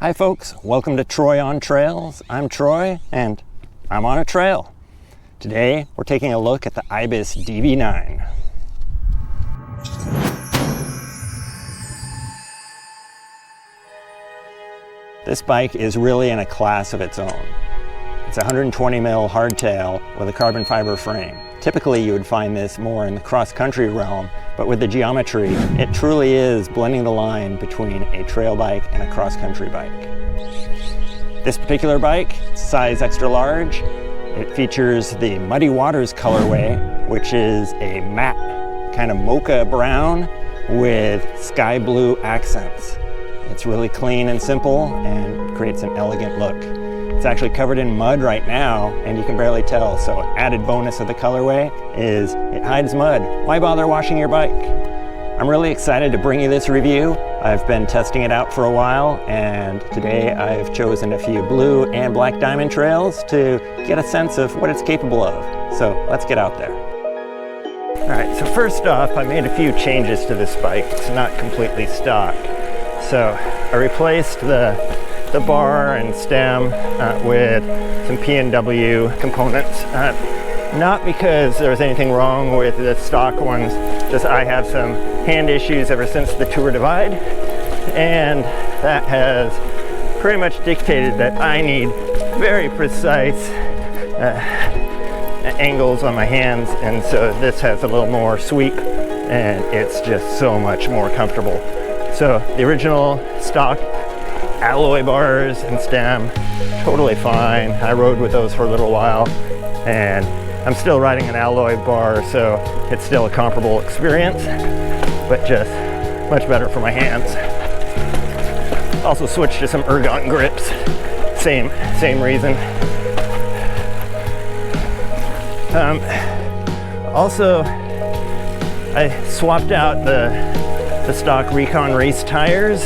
Hi folks, welcome to Troy on Trails. I'm Troy and I'm on a trail. Today we're taking a look at the Ibis DV9. This bike is really in a class of its own. It's a 120 mil hardtail with a carbon fiber frame. Typically you would find this more in the cross-country realm, but with the geometry, it truly is blending the line between a trail bike and a cross-country bike. This particular bike, size extra large, it features the Muddy Waters colorway, which is a matte kind of mocha brown with sky blue accents. It's really clean and simple and creates an elegant look. It's actually covered in mud right now and you can barely tell, so added bonus of the colorway is it hides mud. Why bother washing your bike? I'm really excited to bring you this review. I've been testing it out for a while and today I've chosen a few blue and black diamond trails to get a sense of what it's capable of. So let's get out there. All right, so first off, I made a few changes to this bike. It's not completely stock. So I replaced the bar and stem with some P&W components. Not because there's anything wrong with the stock ones, just I have some hand issues ever since the Tour Divide, and that has pretty much dictated that I need very precise angles on my hands, and so this has a little more sweep and it's just so much more comfortable. So the original stock alloy bars and stem, totally fine. I rode with those for a little while and I'm still riding an alloy bar, so it's still a comparable experience, but just much better for my hands. Also switched to some ergon grips, same reason. Also, I swapped out the stock Recon race tires.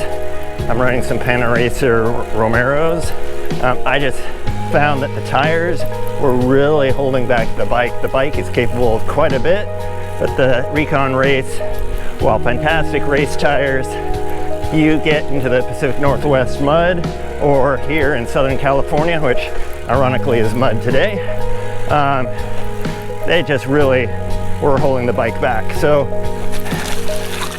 I'm running some Panaracer Romeros. I just found that the tires were really holding back the bike. The bike is capable of quite a bit, but the Recon Race, while fantastic race tires, you get into the Pacific Northwest mud, or here in Southern California, which ironically is mud today, they just really were holding the bike back. So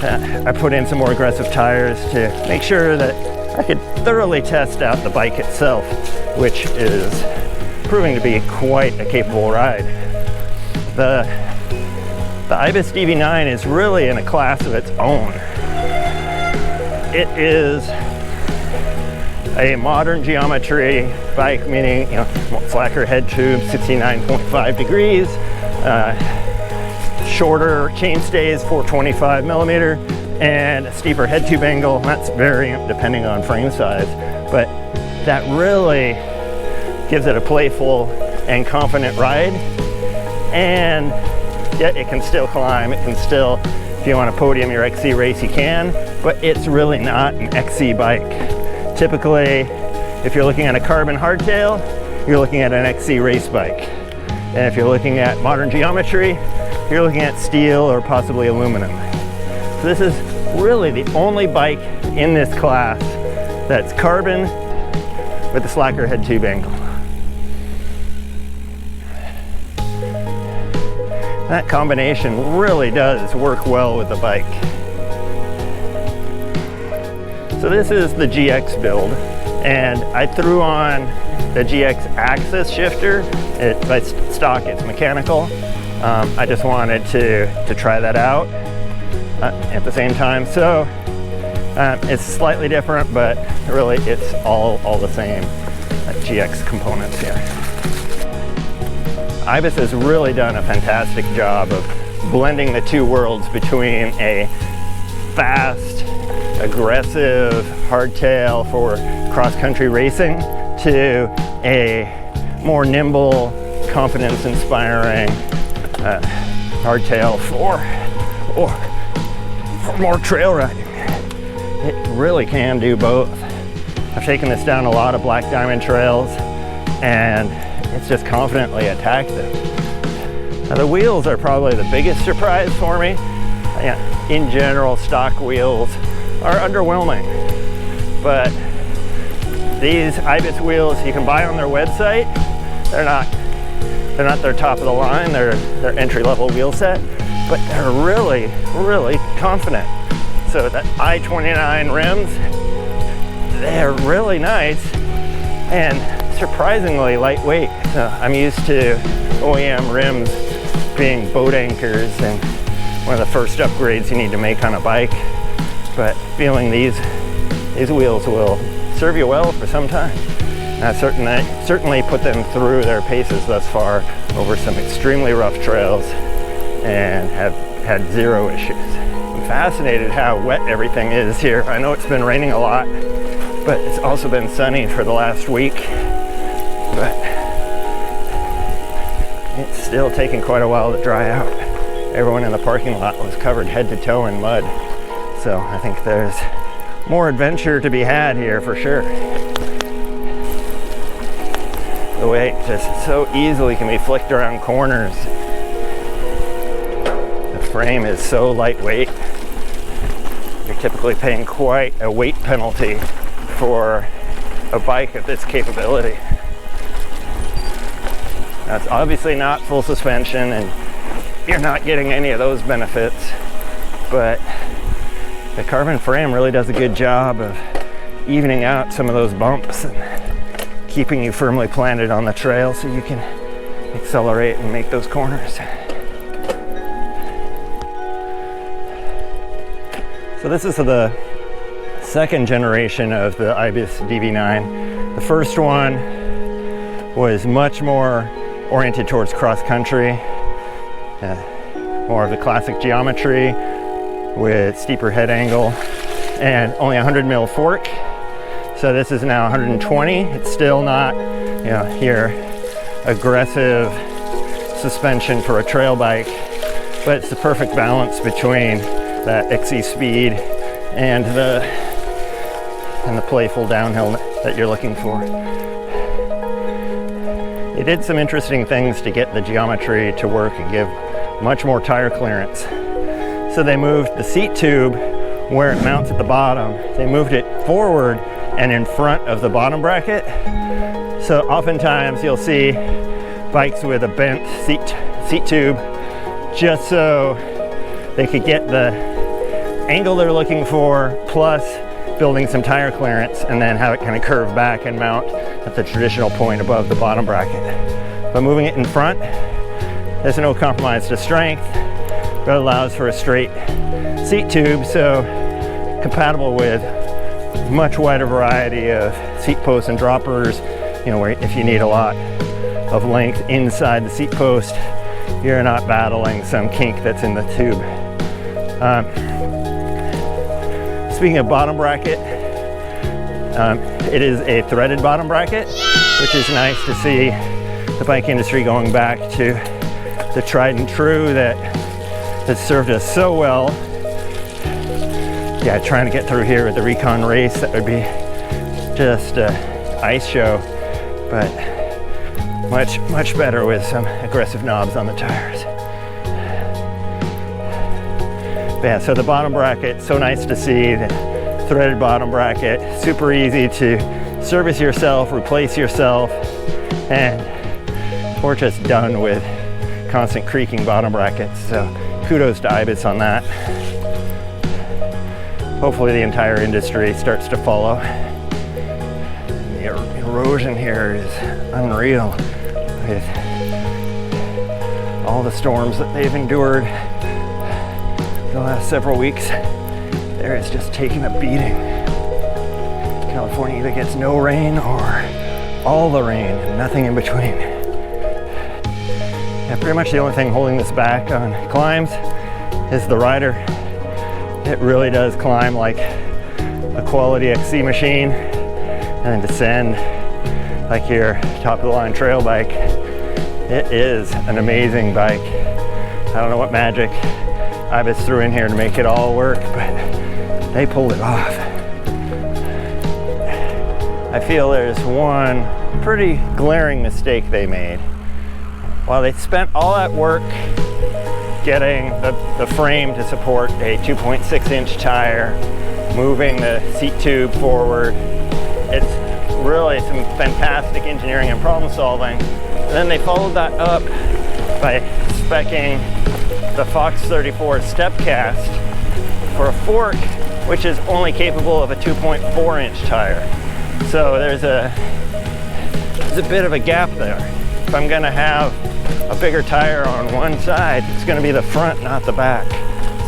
I put in some more aggressive tires to make sure that I could thoroughly test out the bike itself, which is proving to be quite a capable ride. The Ibis DV9 is really in a class of its own. It is a modern geometry bike, meaning slacker head tube, 69.5 degrees, shorter chain stays, 425 millimeter, and a steeper head tube angle. That's varying depending on frame size, but that really gives it a playful and confident ride. And yet it can still climb. It can still, if you want to podium your XC race, you can, but it's really not an XC bike. Typically, if you're looking at a carbon hardtail, you're looking at an XC race bike. And if you're looking at modern geometry, you're looking at steel or possibly aluminum. So this is really the only bike in this class that's carbon with a slacker head tube angle. That combination really does work well with the bike. So this is the GX build, and I threw on the GX axis shifter. By stock, it's mechanical. I just wanted to try that out at the same time. So it's slightly different, but really it's all the same GX components here. Ibis has really done a fantastic job of blending the two worlds between a fast, aggressive hardtail for cross-country racing to a more nimble, confidence-inspiring hardtail for more trail riding. It really can do both. I've taken this down a lot of black diamond trails and it's just confidently attacked them. Now the wheels are probably the biggest surprise for me. In general, stock wheels are underwhelming, but These Ibis wheels you can buy on their website. They're not their top of the line, they're their entry-level wheel set, but they're really, really confident. So the I-29 rims, they're really nice and surprisingly lightweight. I'm used to OEM rims being boat anchors and one of the first upgrades you need to make on a bike, but feeling these wheels will serve you well for some time. I've certainly put them through their paces thus far over some extremely rough trails and have had zero issues. I'm fascinated how wet everything is here. I know it's been raining a lot, but it's also been sunny for the last week. But it's still taking quite a while to dry out. Everyone in the parking lot was covered head to toe in mud. So I think there's more adventure to be had here for sure. The way it just so easily can be flicked around corners. The frame is so lightweight. You're typically paying quite a weight penalty for a bike of this capability. Now, it's obviously not full suspension and you're not getting any of those benefits, but the carbon frame really does a good job of evening out some of those bumps and keeping you firmly planted on the trail so you can accelerate and make those corners. So this is the second generation of the Ibis DV9. The first one was much more oriented towards cross country, more of the classic geometry with steeper head angle and only 100mm fork. So this is now 120. It's still not, your aggressive suspension for a trail bike, but it's the perfect balance between that XC speed and the playful downhill that you're looking for. They did some interesting things to get the geometry to work and give much more tire clearance. So they moved the seat tube where it mounts at the bottom. They moved it forward and in front of the bottom bracket. So oftentimes you'll see bikes with a bent seat tube just so they could get the angle they're looking for, plus building some tire clearance, and then have it kind of curve back and mount at the traditional point above the bottom bracket. But moving it in front, there's no compromise to strength, but it allows for a straight seat tube, so compatible with much wider variety of seat posts and droppers, where if you need a lot of length inside the seat post, you're not battling some kink that's in the tube. Speaking of bottom bracket, it is a threaded bottom bracket, which is nice to see the bike industry going back to the tried and true that has served us so well. Yeah, trying to get through here with the Recon Race, that would be just an ice show, but much better with some aggressive knobs on the tires. But yeah, so the bottom bracket, so nice to see the threaded bottom bracket, super easy to service yourself, replace yourself, and we're just done with constant creaking bottom brackets. So kudos to Ibis on that. Hopefully the entire industry starts to follow. The erosion here is unreal with all the storms that they've endured the last several weeks. There is just taking a beating. California either gets no rain or all the rain and nothing in between. Yeah, pretty much the only thing holding this back on climbs is the rider. It really does climb like a quality XC machine and then descend like your top of the line trail bike. It is an amazing bike. I don't know what magic Ibis threw in here to make it all work, but they pulled it off. I feel there's one pretty glaring mistake they made. While they spent all that work getting the frame to support a 2.6-inch tire, moving the seat tube forward, it's really some fantastic engineering and problem solving. And then they followed that up by speccing the Fox 34 step cast for a fork, which is only capable of a 2.4-inch tire. So there's a bit of a gap there. If I'm gonna have a bigger tire on one side, it's gonna be the front, not the back.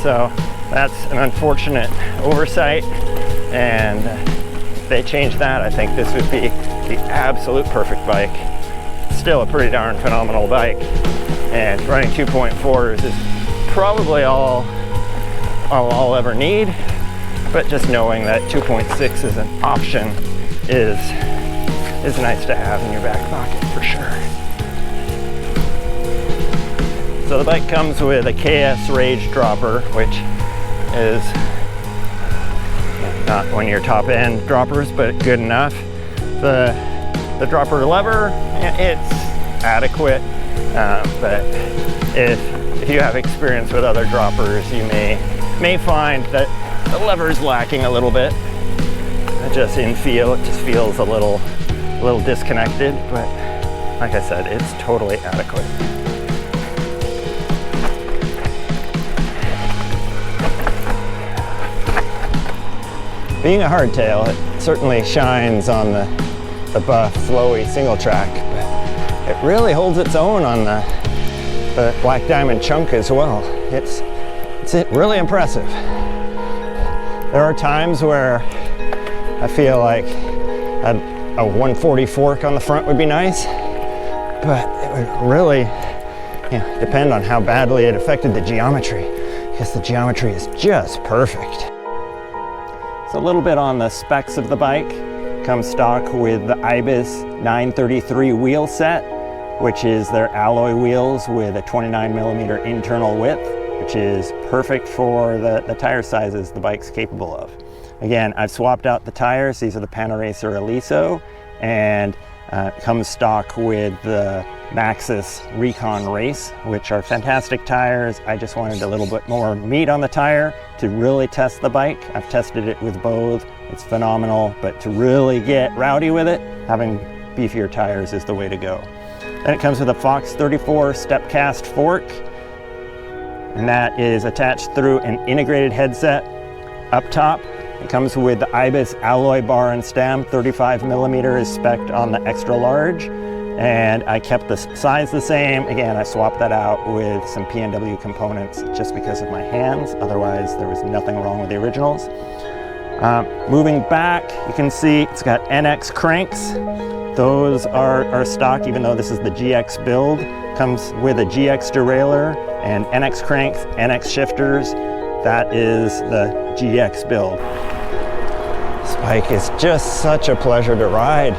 So that's an unfortunate oversight, and if they change that, I think this would be the absolute perfect bike. Still a pretty darn phenomenal bike, and running 2.4s is probably all I'll ever need, but just knowing that 2.6 is an option is nice to have in your back pocket for sure. So the bike comes with a KS Rage dropper, which is not one of your top end droppers, but good enough. The dropper lever, it's adequate, but if you have experience with other droppers, you may find that the lever is lacking a little bit. Just in feel, it just feels a little disconnected, but like I said, it's totally adequate. Being a hardtail, it certainly shines on the buff, flowy singletrack, but it really holds its own on the Black Diamond chunk as well. It's really impressive. There are times where I feel like a 140 fork on the front would be nice, but it would really depend on how badly it affected the geometry, because the geometry is just perfect. So a little bit on the specs of the bike. Comes stock with the Ibis 933 wheel set, which is their alloy wheels with a 29mm internal width, which is perfect for the tire sizes the bike's capable of. Again, I've swapped out the tires. These are the Panaracer Aliso, and comes stock with the Maxxis Recon Race, which are fantastic tires. I just wanted a little bit more meat on the tire to really test the bike. I've tested it with both. It's phenomenal, but to really get rowdy with it, having beefier tires is the way to go. Then it comes with a Fox 34 step cast fork, and that is attached through an integrated headset. Up top, it comes with the Ibis alloy bar and stem. 35mm is spec'd on the extra large, and I kept the size the same. Again, I swapped that out with some PNW components just because of my hands. Otherwise, there was nothing wrong with the originals. Moving back, you can see it's got NX cranks. Those are stock, even though this is the GX build. Comes with a GX derailleur and NX cranks, NX shifters. That is the GX build. This bike is just such a pleasure to ride.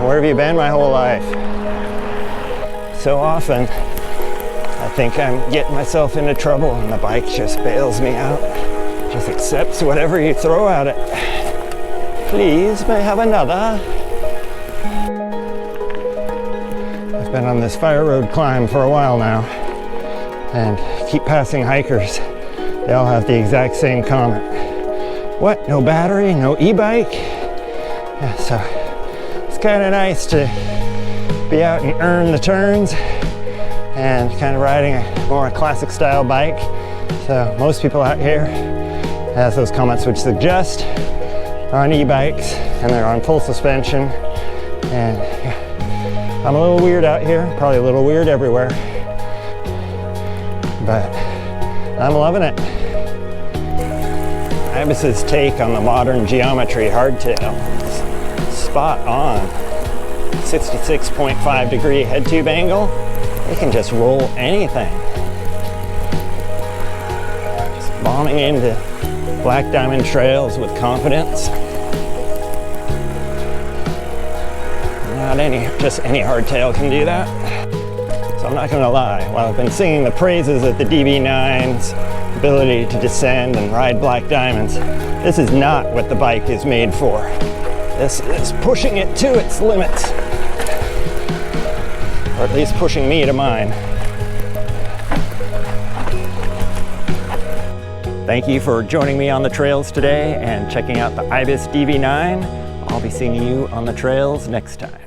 Where have you been my whole life? So often, I think I'm getting myself into trouble and the bike just bails me out. Just accepts whatever you throw at it. Please, may I have another? I've been on this fire road climb for a while now and keep passing hikers. They all have the exact same comment. What, no battery, no e-bike? Yeah, so it's kind of nice to be out and earn the turns and kind of riding a more classic style bike. So most people out here, as those comments would suggest, are on e-bikes and they're on full suspension. And yeah, I'm a little weird out here, probably a little weird everywhere, but I'm loving it. Ibis's take on the modern geometry hardtail is spot on. 66.5 degree head tube angle. It can just roll anything. Just bombing into Black Diamond trails with confidence. Not just any hardtail can do that. So I'm not gonna lie, while I've been singing the praises of the DV9's ability to descend and ride Black Diamonds, this is not what the bike is made for. This is pushing it to its limits, or at least pushing me to mine. Thank you for joining me on the trails today and checking out the Ibis DV9 I'll be seeing you on the trails next time.